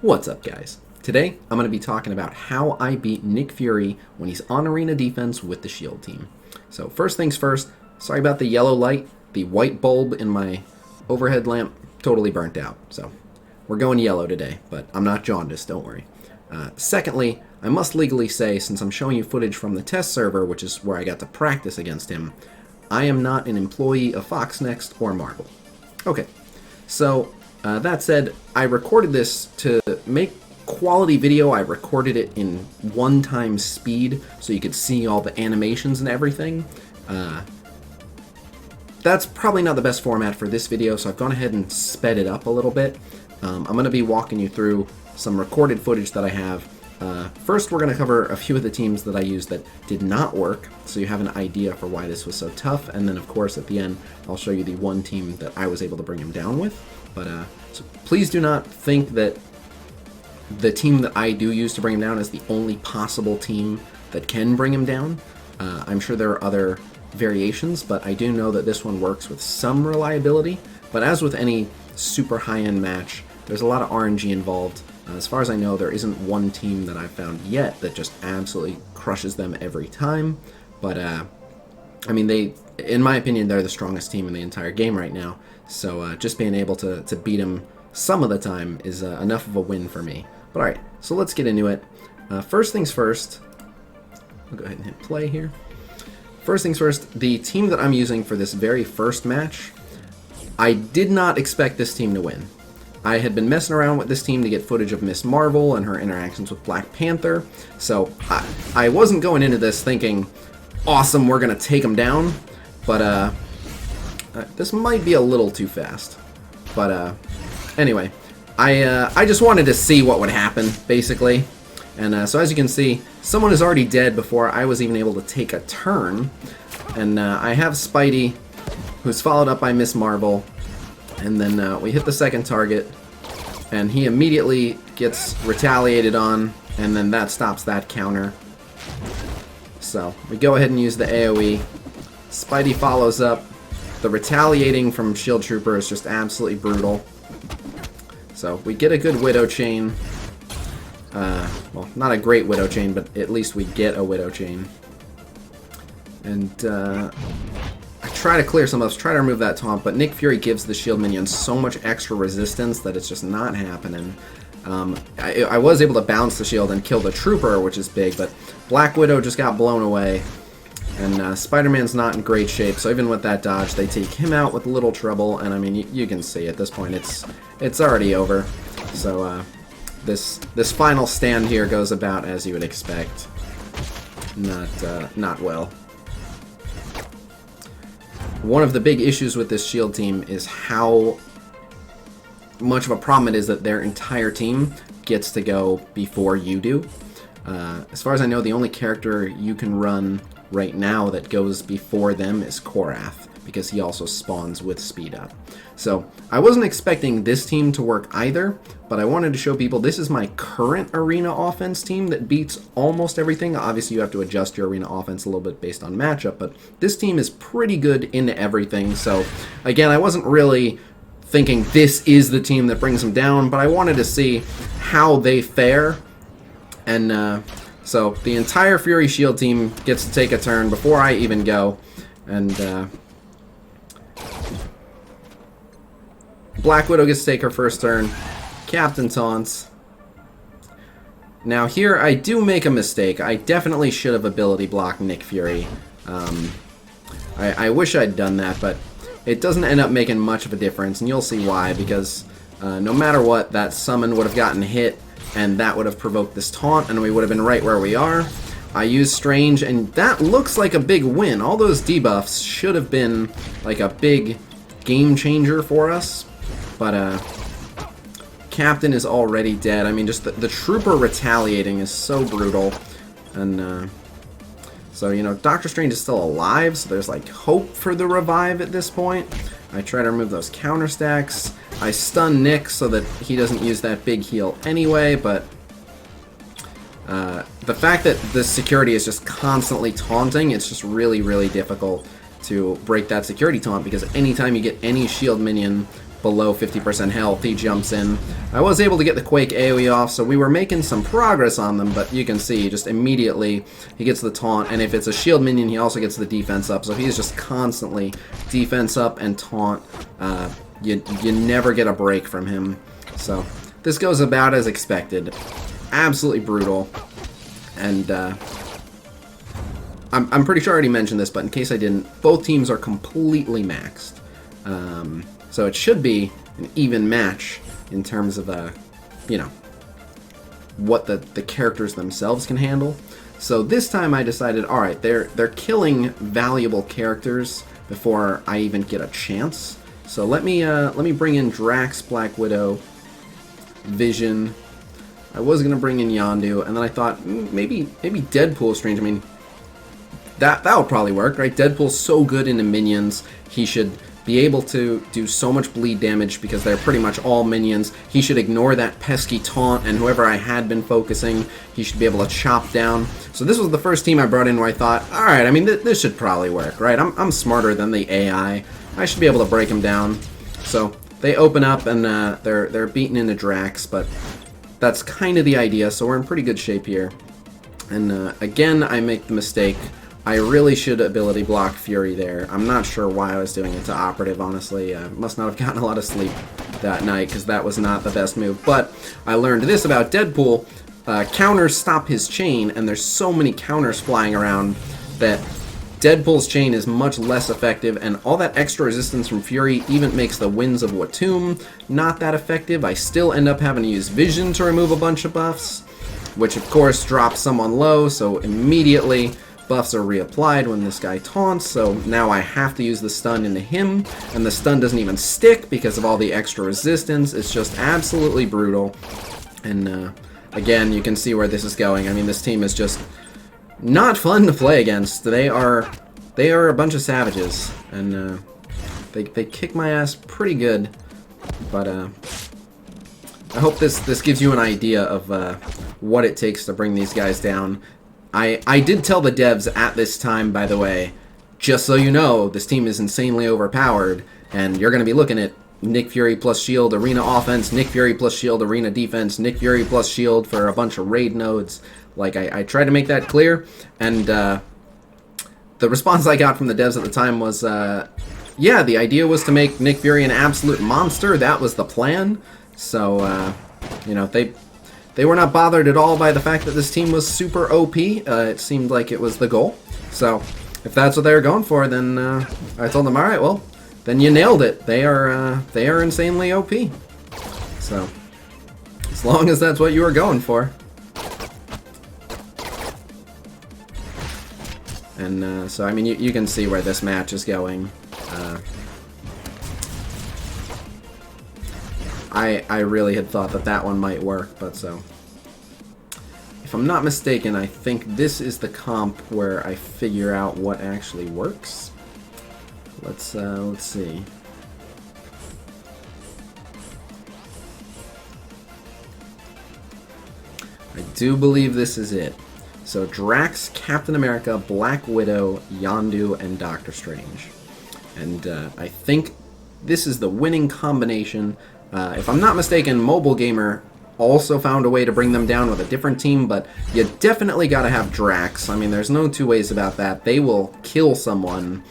What's up, guys? Today, I'm going to be talking about how I beat Nick Fury when he's on arena defense with the shield team. So first things first, sorry about the yellow light. The white bulb in my overhead lamp totally burnt out. So we're going yellow today, but I'm not jaundiced, don't worry. Secondly, I must legally say, since I'm showing you footage from the test server, which is where I got to practice against him, I am not an employee of Fox Next or Marvel. Okay, so that said, I recorded this to make quality video. I recorded it in 1x speed so you could see all the animations and everything. That's probably not the best format for this video, so I've gone ahead and sped it up a little bit. I'm going to be walking you through some recorded footage that I have. First, we're going to cover a few of the teams that I used that did not work, so you have an idea for why this was so tough. And then, of course, at the end, I'll show you the one team that I was able to bring him down with. But so please do not think that the team that I do use to bring him down is the only possible team that can bring him down. I'm sure there are other variations, but I do know that this one works with some reliability. But as with any super high-end match, there's a lot of RNG involved. As far as I know, there isn't one team that I've found yet that just absolutely crushes them every time. But, I mean, in my opinion, they're the strongest team in the entire game right now. So just being able to beat them some of the time is enough of a win for me. But alright, so let's get into it. First things first, I'll go ahead and hit play here. First things first, the team that I'm using for this very first match, I did not expect this team to win. I had been messing around with this team to get footage of Miss Marvel and her interactions with Black Panther, so I wasn't going into this thinking, awesome, we're going to take them down, but this might be a little too fast. But anyway, I just wanted to see what would happen, basically. And so as you can see, someone is already dead before I was even able to take a turn. And I have Spidey, who's followed up by Miss Marvel. And then we hit the second target, and he immediately gets retaliated on, and then that stops that counter. So we go ahead and use the AoE. Spidey follows up. The retaliating from Shield Trooper is just absolutely brutal. So we get a good Widow Chain. Well, not a great Widow Chain, but at least we get a Widow Chain. And I try to clear some of those, try to remove that taunt, but Nick Fury gives the shield minions so much extra resistance that it's just not happening. I was able to bounce the shield and kill the Trooper, which is big, but Black Widow just got blown away. And Spider-Man's not in great shape, so even with that dodge, they take him out with little trouble. And I mean, you can see at this point, it's already over. So this final stand here goes about as you would expect. Not well. One of the big issues with this shield team is how much of a problem it is that their entire team gets to go before you do. As far as I know, the only character you can run right now that goes before them is Korath, because he also spawns with speed up. So I wasn't expecting this team to work either, but I wanted to show people this is my current arena offense team that beats almost everything. Obviously you have to adjust your arena offense a little bit based on matchup, but this team is pretty good in everything. So again, I wasn't really thinking this is the team that brings them down, but I wanted to see how they fare. And so the entire Fury Shield team gets to take a turn before I even go, and Black Widow gets to take her first turn. Captain taunts. Now here I do make a mistake. I definitely should have ability blocked Nick Fury. I wish I'd done that, but it doesn't end up making much of a difference, and you'll see why, because no matter what, that summon would have gotten hit, and that would have provoked this taunt, and we would have been right where we are. I used Strange, and that looks like a big win. All those debuffs should have been like a big game changer for us, but Captain is already dead. I mean, just the Trooper retaliating is so brutal, and so, you know, Doctor Strange is still alive, so there's like hope for the revive at this point. I try to remove those counter stacks. I stun Nick so that he doesn't use that big heal anyway, but the fact that the security is just constantly taunting, it's just really, really difficult to break that security taunt, because anytime you get any shield minion below 50% health, he jumps in. I was able to get the Quake AoE off, so we were making some progress on them, but you can see just immediately he gets the taunt, and if it's a shield minion, he also gets the defense up, so he's just constantly defense up and taunt. You never get a break from him. So this goes about as expected. Absolutely brutal. And I'm pretty sure I already mentioned this, but in case I didn't, both teams are completely maxed. So it should be an even match in terms of, you know, what the characters themselves can handle. So this time I decided, all right, they're killing valuable characters before I even get a chance. So let me bring in Drax, Black Widow, Vision. I was gonna bring in Yondu, and then I thought maybe Deadpool Strange. I mean, that would probably work, right? Deadpool's so good into minions. He should be able to do so much bleed damage because they're pretty much all minions. He should ignore that pesky taunt, and whoever I had been focusing, he should be able to chop down. So this was the first team I brought in where I thought, all right, I mean, this should probably work, right? I'm smarter than the AI. I should be able to break him down. So they open up and they're beaten into Drax, but that's kind of the idea, so we're in pretty good shape here. And again, I make the mistake. I really should ability block Fury there. I'm not sure why I was doing it to Operative, honestly. Must not have gotten a lot of sleep that night, because that was not the best move. But I learned this about Deadpool. Counters stop his chain, and there's so many counters flying around that Deadpool's chain is much less effective, and all that extra resistance from Fury even makes the Winds of Watum not that effective. I still end up having to use Vision to remove a bunch of buffs, which of course drops someone low, so immediately buffs are reapplied when this guy taunts, so now I have to use the stun into him, and the stun doesn't even stick because of all the extra resistance. It's just absolutely brutal. And again, you can see where this is going. I mean, this team is just not fun to play against. They are a bunch of savages, and they kick my ass pretty good. But I hope this gives you an idea of what it takes to bring these guys down. I did tell the devs at this time, by the way, just so you know, this team is insanely overpowered, and you're going to be looking at Nick Fury plus shield, arena offense, Nick Fury plus shield, arena defense, Nick Fury plus shield for a bunch of raid nodes. Like, I tried to make that clear, and the response I got from the devs at the time was, yeah, the idea was to make Nick Fury an absolute monster. That was the plan. So, you know, they were not bothered at all by the fact that this team was super OP. It seemed like it was the goal. So, if that's what they were going for, then I told them, all right, well, then you nailed it. They are insanely OP. So, as long as that's what you were going for. And so, I mean, you can see where this match is going. I really had thought that one might work, but so. If I'm not mistaken, I think this is the comp where I figure out what actually works. Let's see. I do believe this is it. So Drax, Captain America, Black Widow, Yondu, and Doctor Strange. And I think this is the winning combination. If I'm not mistaken, Mobile Gamer also found a way to bring them down with a different team, but you definitely gotta have Drax. I mean, there's no two ways about that. They will kill someone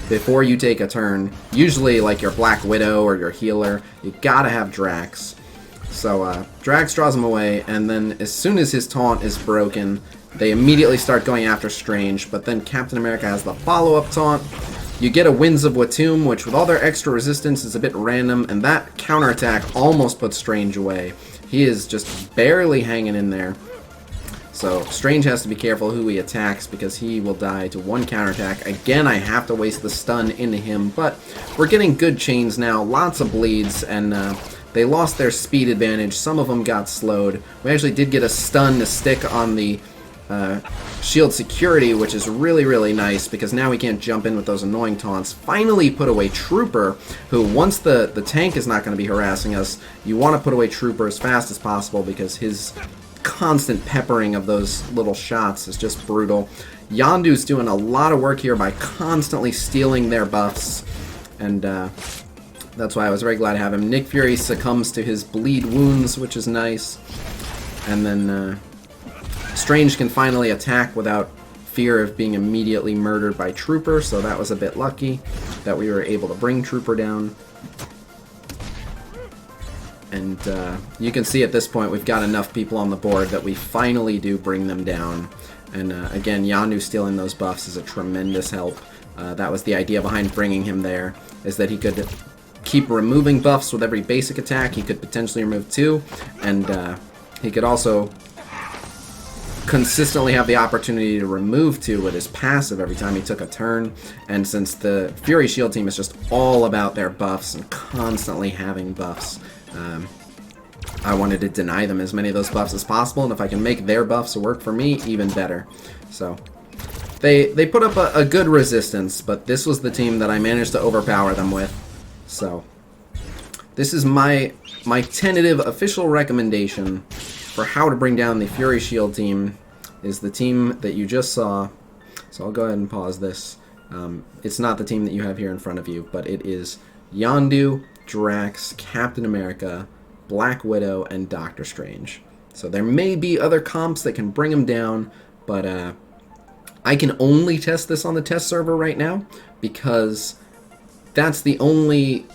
before you take a turn. Usually, like your Black Widow or your healer, you gotta have Drax. So Drax draws him away, and then as soon as his taunt is broken, they immediately start going after Strange, but then Captain America has the follow-up taunt. You get a Winds of Watum, which with all their extra resistance is a bit random, and that counterattack almost puts Strange away. He is just barely hanging in there. So Strange has to be careful who he attacks because he will die to one counterattack. Again, I have to waste the stun into him, but we're getting good chains now, lots of bleeds, and they lost their speed advantage. Some of them got slowed. We actually did get a stun to stick on the shield security, which is really, really nice because now we can't jump in with those annoying taunts. Finally put away Trooper, who once the tank is not going to be harassing us, you want to put away Trooper as fast as possible because his constant peppering of those little shots is just brutal. Yondu's doing a lot of work here by constantly stealing their buffs, and That's why I was very glad to have him. Nick Fury succumbs to his bleed wounds, which is nice. And then Strange can finally attack without fear of being immediately murdered by Trooper, so that was a bit lucky that we were able to bring Trooper down. And you can see at this point we've got enough people on the board that we finally do bring them down. And again, Yondu stealing those buffs is a tremendous help. That was the idea behind bringing him there, is that he could keep removing buffs with every basic attack. He could potentially remove 2, and he could also consistently have the opportunity to remove 2 with his passive every time he took a turn. And since the Fury Shield team is just all about their buffs and constantly having buffs, I wanted to deny them as many of those buffs as possible, and if I can make their buffs work for me, even better. So they put up a good resistance, but this was the team that I managed to overpower them with. So this is my tentative official recommendation for how to bring down the Fury Shield team, is the team that you just saw. So I'll go ahead and pause this. It's not the team that you have here in front of you, but it is Yondu, Drax, Captain America, Black Widow, and Doctor Strange. So there may be other comps that can bring them down, but I can only test this on the test server right now, because that's the only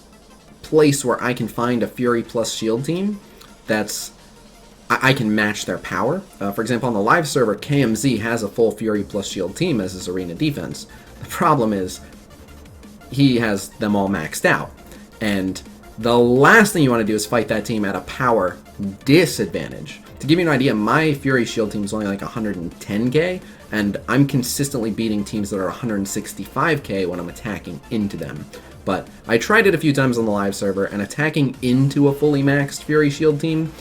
place where I can find a Fury plus Shield team that's I can match their power. For example, on the live server, KMZ has a full Fury plus Shield team as his arena defense. The problem is he has them all maxed out, and the last thing you want to do is fight that team at a power disadvantage. To give you an idea, my Fury Shield team is only like 110k, and I'm consistently beating teams that are 165k when I'm attacking into them. But I tried it a few times on the live server, and attacking into a fully maxed Fury Shield team,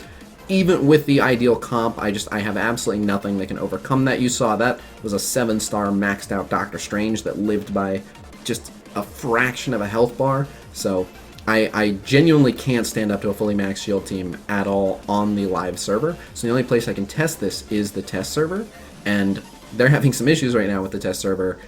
even with the ideal comp, I have absolutely nothing that can overcome that. You saw that was a 7-star maxed out Doctor Strange that lived by just a fraction of a health bar. So I genuinely can't stand up to a fully maxed Shield team at all on the live server. So the only place I can test this is the test server, and they're having some issues right now with the test server.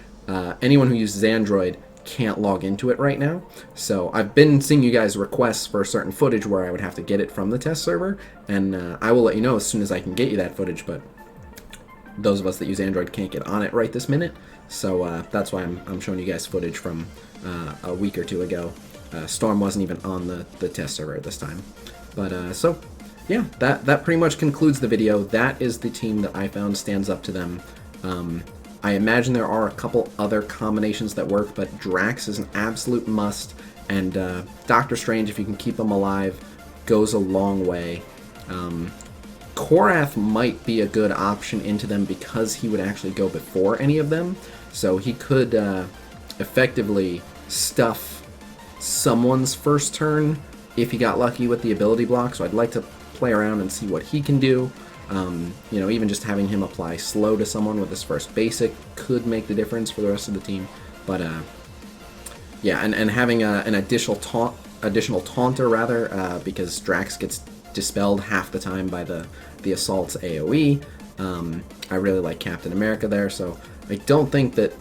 Anyone who uses Android can't log into it right now. So I've been seeing you guys requests for certain footage where I would have to get it from the test server, and I will let you know as soon as I can get you that footage, but those of us that use Android can't get on it right this minute. So that's why I'm showing you guys footage from a week or two ago. Storm wasn't even on the test server at this time. But so yeah, that pretty much concludes the video. That is the team that I found stands up to them. I imagine there are a couple other combinations that work, but Drax is an absolute must, and Doctor Strange, if you can keep him alive, goes a long way. Korath might be a good option into them because he would actually go before any of them, so he could effectively stuff someone's first turn if he got lucky with the ability block, so I'd like to play around and see what he can do. You know, even just having him apply slow to someone with his first basic could make the difference for the rest of the team. But yeah, and having an additional taunter rather, because Drax gets dispelled half the time by the assault's AoE. I really like Captain America there, so I don't think that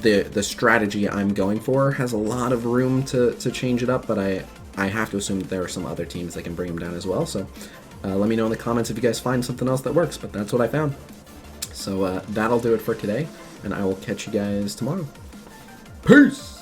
the strategy I'm going for has a lot of room to change it up, but I have to assume that there are some other teams that can bring him down as well. So let me know in the comments if you guys find something else that works, but that's what I found. So that'll do it for today, and I will catch you guys tomorrow. Peace!